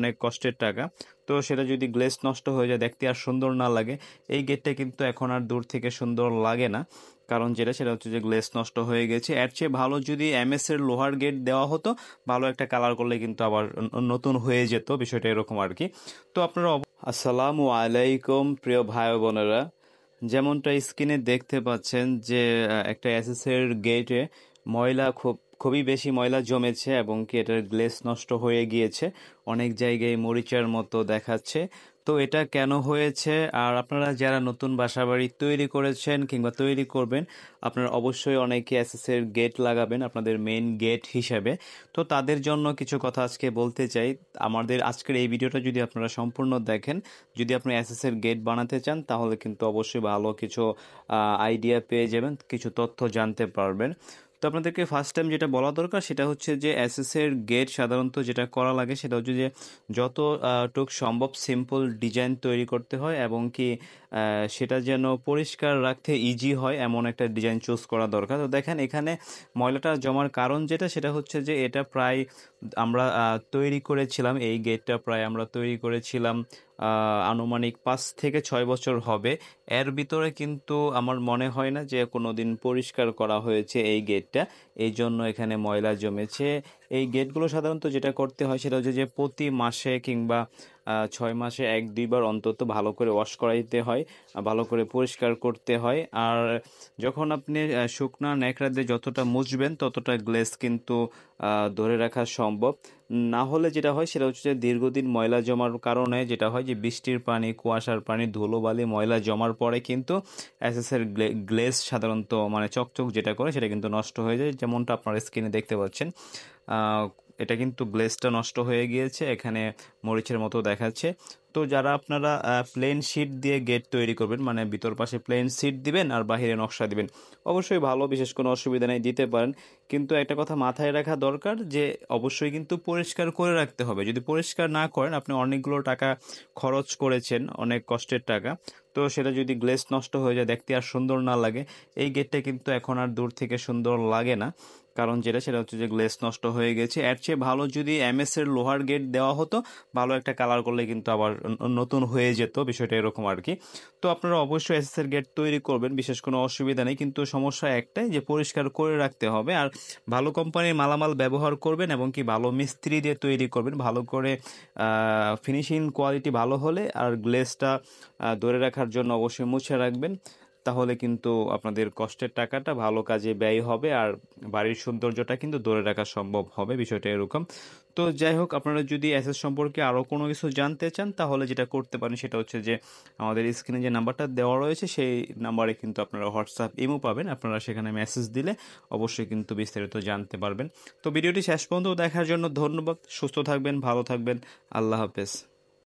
অনেক কষ্টের টাকা। তো সেটা যদি গ্লেজ নষ্ট হয়ে যায়, দেখতে আর সুন্দর না লাগে, এই গেটটা কিন্তু এখন আর দূর থেকে সুন্দর লাগে না। কারণ সেটা হচ্ছে যে গ্লেজ নষ্ট হয়ে গেছে। এর চেয়ে ভালো যদি এমএস এর লোহার গেট দেওয়া হতো, ভালো একটা কালার করলে কিন্তু আবার নতুন হয়ে যেত, বিষয়টা এরকম আর কি। তো আপনারা আসসালামু আলাইকুম প্রিয় ভাই বোনেরা, যেমনটা স্ক্রিনে দেখতে পাচ্ছেন যে একটা এসএস এর গেটে খুবই বেশি ময়লা জমেছে এবং কি এটার গ্লেজ নষ্ট হয়ে গিয়েছে, অনেক জায়গায় মরিচার মতো দেখাচ্ছে। তো এটা কেন হয়েছে? আর আপনারা যারা নতুন বাসাবাড়ি তৈরি করেছেন কিংবা তৈরি করবেন, আপনারা অবশ্যই অনেকে এসএস এর গেট লাগাবেন আপনাদের মেইন গেট হিসেবে। তো তাদের জন্য কিছু কথা আজকে বলতে চাই। আমাদের আজকের এই ভিডিওটা যদি আপনারা সম্পূর্ণ দেখেন, যদি আপনি এসএস এর গেট বানাতে চান, তাহলে কিন্তু অবশ্যই ভালো কিছু আইডিয়া পেয়ে যাবেন, কিছু তথ্য জানতে পারবেন। তো আপনাদেরকে ফার্স্ট টাইম যেটা বলা দরকার সেটা হচ্ছে যে এসএস এর গেট সাধারণত যেটা করা লাগে সেটা হচ্ছে যে যত টুক সম্ভব সিম্পল ডিজাইন তৈরি করতে হয় এবং কি সেটা যেন পরিষ্কার রাখতে ইজি হয় এমন একটা ডিজাইন চুজ করা দরকার। তো দেখেন এখানে ময়লাটা জমার কারণ যেটা, সেটা হচ্ছে যে এটা প্রায় আমরা তৈরি করেছিলাম, এই গেটটা প্রায় আমরা তৈরি করেছিলাম আনুমানিক 5 থেকে 6 বছর হবে। এর ভিতরে কিন্তু আমার মনে হয় না যে কোনোদিন পরিষ্কার করা হয়েছে এই গেটটা, এই জন্য এখানে ময়লা জমেছে। এই গেটগুলো সাধারণত যেটা করতে হয় সেটা হচ্ছে যে প্রতি মাসে কিংবা 6 মাসে 1-2 বার অন্তত ভালো করে ওয়াশ করাইতে হয়, ভালো করে পরিষ্কার করতে হয়। আর যখন আপনি শুকনা ন্যাকড়া দিয়ে যতটা মুছবেন ততটা গ্লেজ কিন্তু ধরে রাখা সম্ভব। না হলে যেটা হয় সেটা হচ্ছে যে দীর্ঘদিন ময়লা জমার কারণে যেটা হয় যে বৃষ্টির পানি, কুয়াশার পানি, ধুলোবালি, ময়লা জমার পরে কিন্তু এসএসের গ্লেজ সাধারণত মানে চকচক যেটা করে সেটা কিন্তু নষ্ট হয়ে যায়, যেমনটা আপনার স্ক্রিনে দেখতে পাচ্ছেন। আহ, এটা কিন্তু গ্লেজটা নষ্ট হয়ে গিয়েছে, এখানে মরিচের মতো দেখাচ্ছে। তো যারা আপনারা প্লেন শিট দিয়ে গেট তৈরি করবেন, মানে ভিতর পাশে প্লেন শিট দিবেন আর বাহিরে নকশা দিবেন, অবশ্যই ভালো, বিশেষ কোনো অসুবিধা নেই, দিতে পারেন। কিন্তু একটা কথা মাথায় রাখা দরকার যে অবশ্যই কিন্তু পরিষ্কার করে রাখতে হবে। যদি পরিষ্কার না করেন, আপনি অনেকগুলো টাকা খরচ করেছেন, অনেক কষ্টের টাকা, তো সেটা যদি গ্লেজ নষ্ট হয়ে যায়, দেখতে আর সুন্দর না লাগে, এই গেটটা কিন্তু এখন আর দূর থেকে সুন্দর লাগে না। কারণ সেটা হচ্ছে যে গ্লেজ নষ্ট হয়ে গেছে। এর চেয়ে ভালো যদি এমএস এর লোহার গেট দেওয়া হতো, ভালো একটা কালার করলে কিন্তু আবার নতুন হয়ে যেত, বিষয়টা এরকম আর কি। তো আপনারা অবশ্যই এসএস এর গেট তৈরি করবেন, বিশেষ কোনো অসুবিধা নেই, কিন্তু সমস্যা একটাই যে পরিষ্কার করে রাখতে হবে। আর ভালো কোম্পানির মালামাল ব্যবহার করবেন এবং কি ভালো মিস্ত্রি দিয়ে তৈরি করবেন, ভালো করে ফিনিশিং কোয়ালিটি ভালো হলে আর গ্লেজটা ধরে রাখার জন্য অবশ্যই মুছে রাখবেন। তাহলে কিন্তু আপনাদের কষ্টের টাকাটা ভালো কাজে ব্যয় হবে আর বাড়ির সৌন্দর্যটা কিন্তু ধরে রাখা সম্ভব হবে, বিষয়টা এরকম। তো যাই হোক, আপনারা যদি অ্যাসেস সম্পর্কে আরও কোনো কিছু জানতে চান, তাহলে যেটা করতে পারেন সেটা হচ্ছে যে আমাদের স্ক্রিনে যে নাম্বারটা দেওয়া রয়েছে সেই নাম্বারে কিন্তু আপনারা হোয়াটসঅ্যাপ ইমো পাবেন, আপনারা সেখানে মেসেজ দিলে অবশ্যই কিন্তু বিস্তারিত জানতে পারবেন। তো ভিডিওটি শেষ পর্যন্ত দেখার জন্য ধন্যবাদ। সুস্থ থাকবেন, ভালো থাকবেন, আল্লাহ হাফেজ।